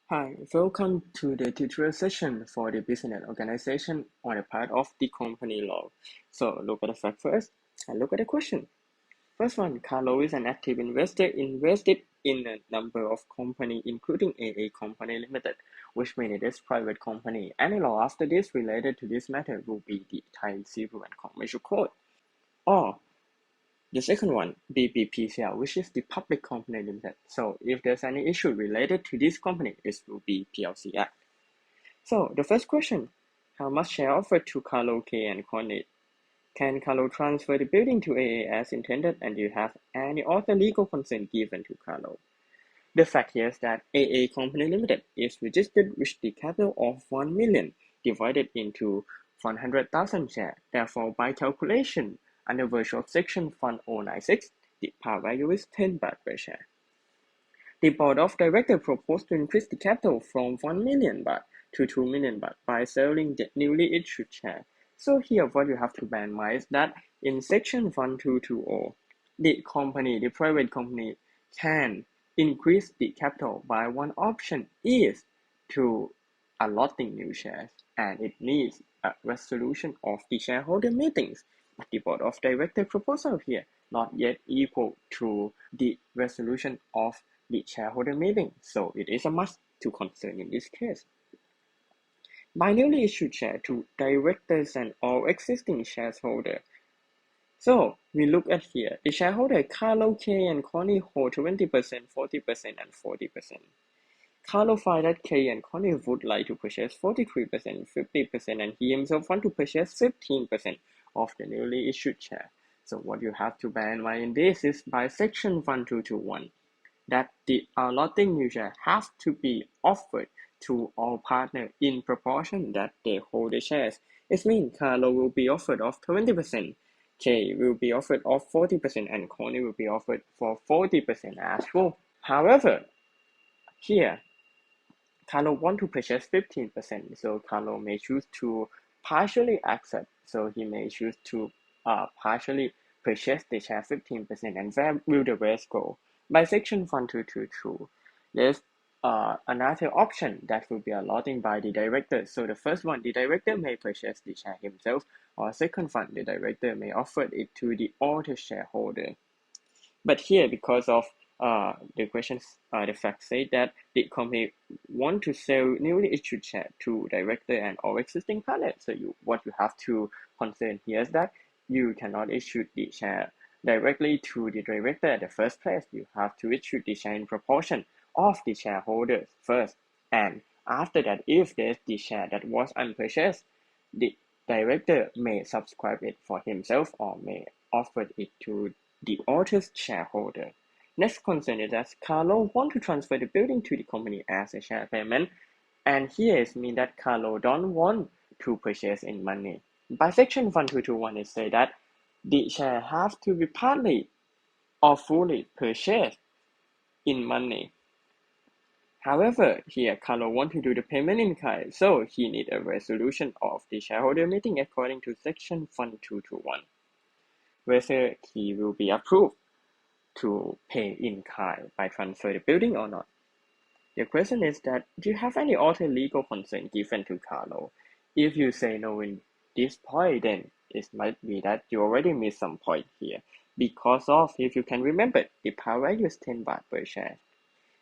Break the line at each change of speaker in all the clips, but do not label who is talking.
Hi, welcome to the tutorial session for the business organization on the part of the company law. So look at the fact first and look at the question. First one, Carlo is an active investor invested in a number of companies including AA Company Limited, which means it is private company. Any law after this related to this matter will be the Thai Civil and Commercial Code. Or the second one, BPPCL, which is the public company limited. So if there's any issue related to this company, it will be PLC Act. So the first question, how much share offered to Carlo K and Connie? Can Carlo transfer the building to AA as intended, and do you have any other legal consent given to Carlo? The fact here is that AA Company Limited is registered with the capital of 1 million divided into 100,000 shares. Therefore, by calculation, under virtue of Section 1096, the par value is 10 baht per share. The board of directors proposed to increase the capital from 1 million baht to 2 million baht by selling the newly issued share. So here what you have to bear in mind is that in Section 1220, the private company can increase the capital by one option is to allotting new shares, and it needs a resolution of the shareholder meetings. But the board of directors proposal here not yet equal to the resolution of the shareholder meeting, so it is a must to concern in this case. By newly issued share to directors and all existing shareholders. So we look at here, the shareholder Carlo K and Connie hold 20%, 40%, and 40%. Carlo find that K and Connie would like to purchase 43%, 50%, and he himself want to purchase 15% of the newly issued share. So what you have to bear in mind in this is by Section 1221. That the allotting new share have to be offered to all partners in proportion that they hold the shares. It means Carlo will be offered of 20%, K will be offered of 40%, and Connie will be offered for 40% as well. However, here, Carlo want to purchase 15%, so Carlo may choose to partially accept. So he may choose to partially purchase the share 15%, and where will the rest go? By Section 1222, there's another option that will be allotting by the director. So the first one, the director may purchase the share himself, or second one, the director may offer it to the other shareholder. But here, because of the questions, the fact say that the company want to sell newly issued share to director and all existing partners. So what you have to concern here is that you cannot issue the share directly to the director at the first place. You have to issue the share in proportion of the shareholders first. And after that, if there's the share that was unpurchased, the director may subscribe it for himself or may offer it to the other shareholder. Next concern is that Carlo want to transfer the building to the company as a share payment, and here it means that Carlo don't want to purchase in money. By Section 1221, it says that the share have to be partly or fully purchased in money. However, here Carlo want to do the payment in kind, so he need a resolution of the shareholder meeting according to Section 1221, whether he will be approved to pay in kind by transfer the building or not. The question is that, do you have any other legal concern given to Carlo? If you say no in this point, then it might be that you already missed some point here. Because of, if you can remember, the par value is 10 baht per share.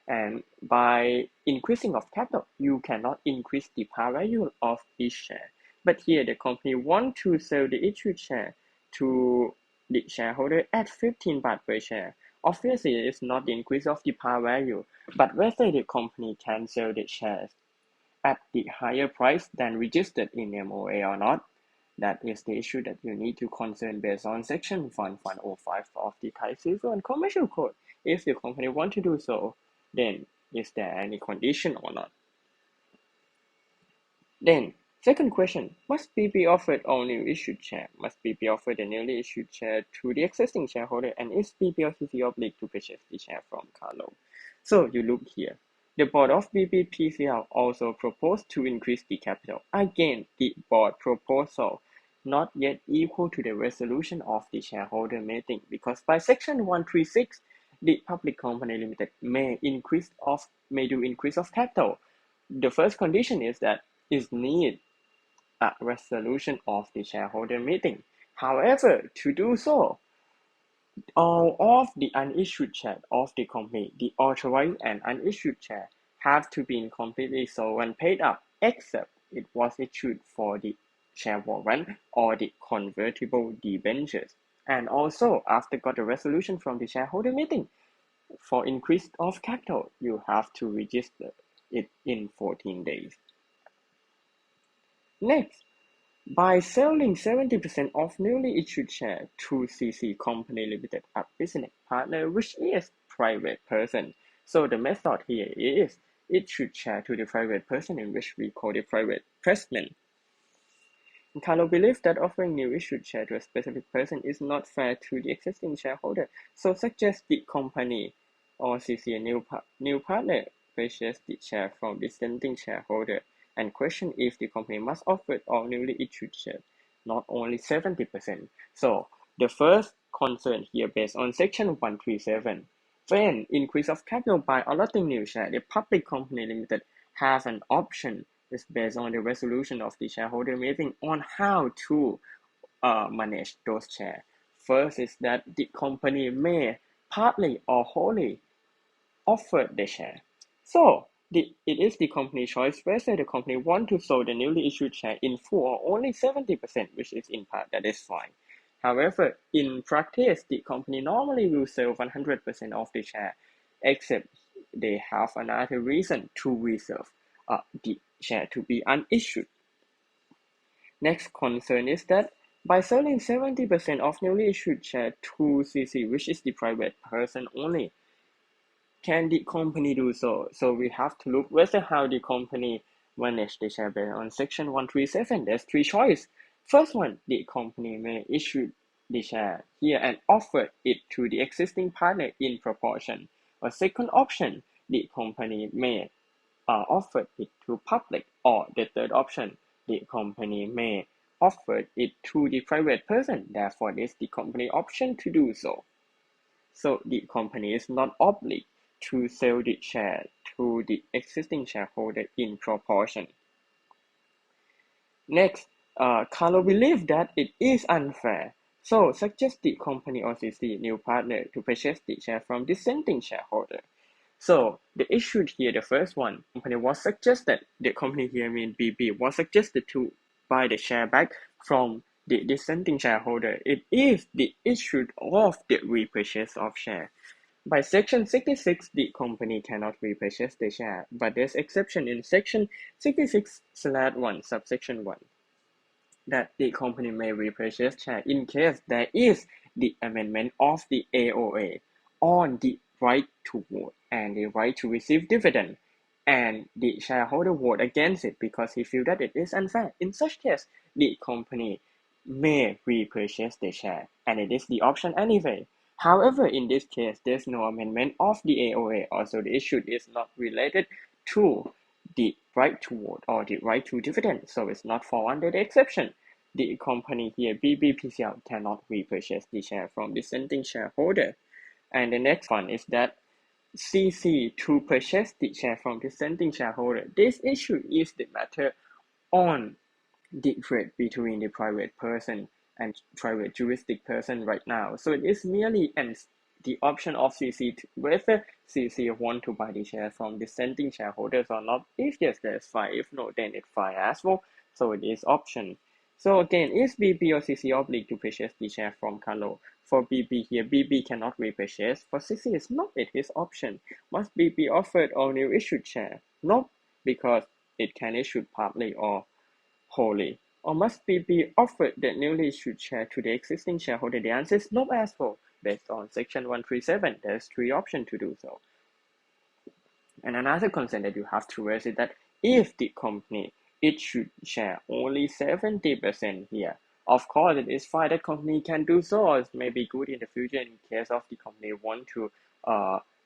And by increasing of capital, you cannot increase the par value of each share. But here the company want to sell the issued share to the shareholder at 15 baht per share. Obviously, it's not the increase of the par value, but whether the company can sell the shares at the higher price than registered in MOA or not, that is the issue that you need to concern based on Section 1105 of the Thai Civil and Commercial Code. If the company want to do so, then is there any condition or not? Then, second question, must be offered all new issued share? Must be offered a newly issued share to the existing shareholder, and is BPLCC obliged to purchase the share from Carlo? So you look here. The board of BPPCL also proposed to increase the capital. Again, the board proposal not yet equal to the resolution of the shareholder meeting, because by Section 136, the public company limited may do increase of capital the first condition is that it needs a resolution of the shareholder meeting. However, to do so, all of the unissued shares of the company, the authorized and unissued share, have to be completely sold and paid up, except it was issued for the share warrant or the convertible debentures. And also, after got a resolution from the shareholder meeting, for increase of capital, you have to register it in 14 days. Next, by selling 70% of newly issued shares to CC Company Limited, a business partner which is private person. So the method here is issued share to the private person, in which we call the private placement. Carlo believes that offering new issued share to a specific person is not fair to the existing shareholder, so suggests the company or CC a new partner purchase the share from dissenting shareholder, and question if the company must offer all newly issued shares, not only 70%. So the first concern here based on section 137. When increase of capital by allotting new share, the public company limited has an option is based on the resolution of the shareholder meeting on how to manage those shares. First is that the company may partly or wholly offer the share. So it is the company choice whether the company want to sell the newly issued share in full or only 70%, which is in part, that is fine. However, in practice, the company normally will sell 100% of the share, except they have another reason to reserve the share to be unissued. Next concern is that by selling 70% of newly issued share to CC, which is the private person only, can the company do so? So we have to look whether how the company manage the share based on section 137. There's three choices. First one, the company may issue the share here and offer it to the existing partner in proportion. A second option, the company may offer it to public, or the third option, the company may offer it to the private person. Therefore, it is the company option to do so. So the company is not obliged to sell the share to the existing shareholder in proportion. Next, Carlo believes that it is unfair, so suggests the company or CC new partner to purchase the share from dissenting shareholder. So the issue here, the first one, company was suggested, the company here means BB, was suggested to buy the share back from the dissenting shareholder. It is the issue of the repurchase of share. By section 66, the company cannot repurchase the share, but there's exception in section 66/1, subsection 1, that the company may repurchase share in case there is the amendment of the AOA on the right to vote and the right to receive dividend, and the shareholder vote against it because he feels that it is unfair. In such case, the company may repurchase the share, and it is the option anyway. However, in this case, there's no amendment of the AOA, also the issue is not related to the right to vote or the right to dividend, so it's not fall under the exception. The company here, BBPCL, cannot repurchase the share from dissenting shareholder. And the next one is that CC to purchase the share from dissenting shareholder. This issue is the matter on the trade between the private person and private juristic person right now. So it is merely the option of CC to whether CC want to buy the share from dissenting shareholders or not. If yes, that's fine. If no, then it's fine as well. So it is option. So again, is BB or CC obliged to purchase the share from Carlo? For BB here, BB cannot repurchase. For CC, it's not at his option. Must BB offered all new issued share? No, because it can issue partly or wholly. Or must BB offered the newly issued share to the existing shareholder? The answer is no as well. Based on section 137, there's three options to do so. And another concern that you have to raise is that if the company issued share only 70% here, of course it is fine that company can do so, or it may be good in the future in case of the company want to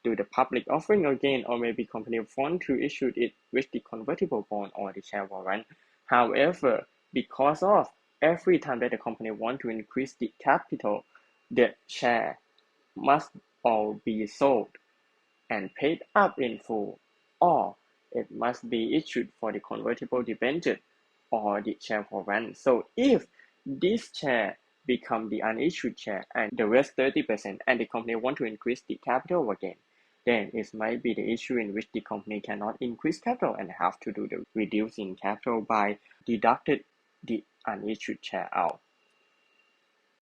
do the public offering again, or maybe company want to issue it with the convertible bond or the share warrant. However, because of every time that the company want to increase the capital, the share must all be sold and paid up in full, or it must be issued for the convertible debenture or the share for warrant. So if this share become the unissued share and the rest 30% and the company want to increase the capital again, then it might be the issue in which the company cannot increase capital and have to do the reducing capital by deducted the unissued share out.